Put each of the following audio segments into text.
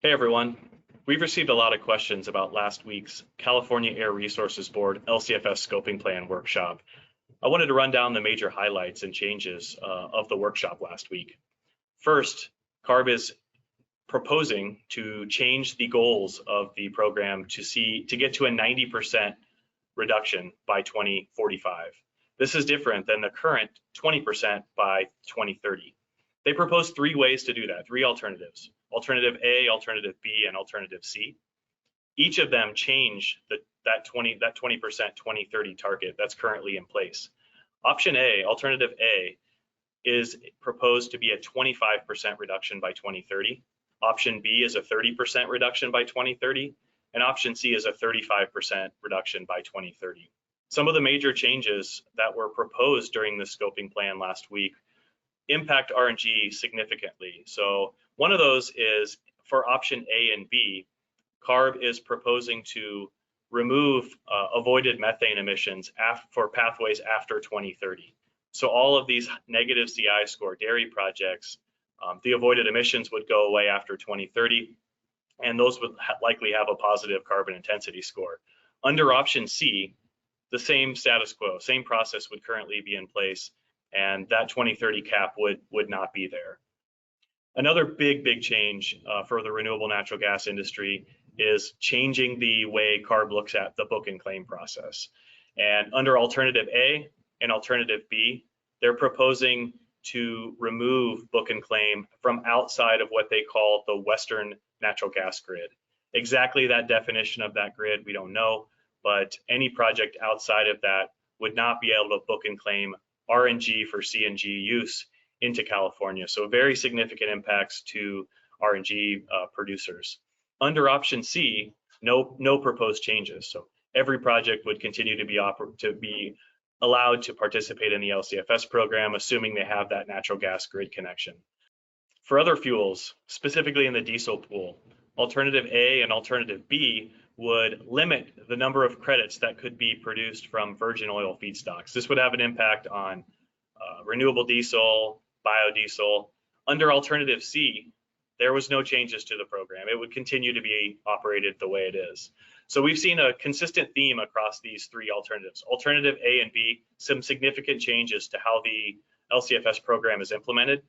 Hey everyone. We've received a lot of questions about last week's California Air Resources Board LCFS Scoping Plan workshop. I wanted to run down the major highlights and changes of the workshop last week. First, CARB is proposing to change the goals of the program to get to a 90% reduction by 2045. This is different than the current 20% by 2030. They propose three ways to do that, three alternatives. Alternative A, Alternative B, and Alternative C. Each of them change that 20% 2030 target that's currently in place. Option A, Alternative A, is proposed to be a 25% reduction by 2030. Option B is a 30% reduction by 2030, and option C is a 35% reduction by 2030. Some of the major changes that were proposed during the scoping plan last week impact RNG significantly. So one of those is for option A and B, CARB is proposing to remove avoided methane emissions for pathways after 2030. So all of these negative CI score dairy projects, the avoided emissions would go away after 2030, and those would likely have a positive carbon intensity score. Under option C, the same status quo, same process would currently be in place, and that 2030 cap would not be there. Another big change for the renewable natural gas industry is changing the way CARB looks at the book and claim process. And under Alternative A and Alternative B, they're proposing to remove book and claim from outside of what they call the Western natural gas grid. Exactly that definition of that grid, we don't know, but any project outside of that would not be able to book and claim RNG for CNG use into California. So very significant impacts to RNG producers. Under option C, no proposed changes. So every project would continue to be allowed to participate in the LCFS program, assuming they have that natural gas grid connection. For other fuels, specifically in the diesel pool, Alternative A and Alternative B would limit the number of credits that could be produced from virgin oil feedstocks. This would have an impact on renewable diesel, biodiesel. Under Alternative C, there was no changes to the program. It would continue to be operated the way it is. So we've seen a consistent theme across these three alternatives. Alternative A and B, some significant changes to how the LCFS program is implemented.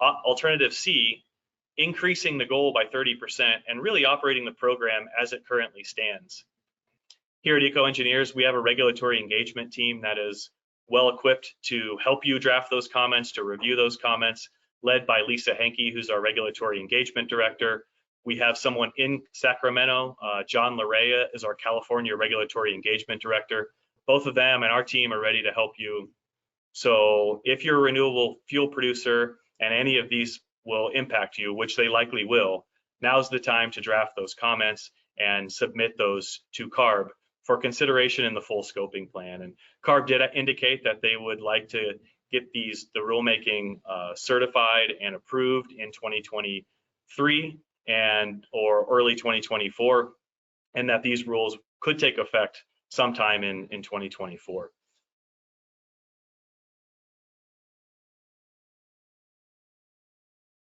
Alternative C, increasing the goal by 30% and really operating the program as it currently stands. Here at EcoEngineers, we have a regulatory engagement team that is well equipped to help you draft those comments, to review those comments, led by Lisa Henke, who's our regulatory engagement director. We have someone in Sacramento, John Larea is our California regulatory engagement director. Both of them and our team are ready to help you. So if you're a renewable fuel producer and any of these will impact you, which they likely will, now's the time to draft those comments and submit those to CARB for consideration in the full scoping plan. And CARB did indicate that they would like to get the rulemaking certified and approved in 2023 or early 2024, and that these rules could take effect sometime in 2024.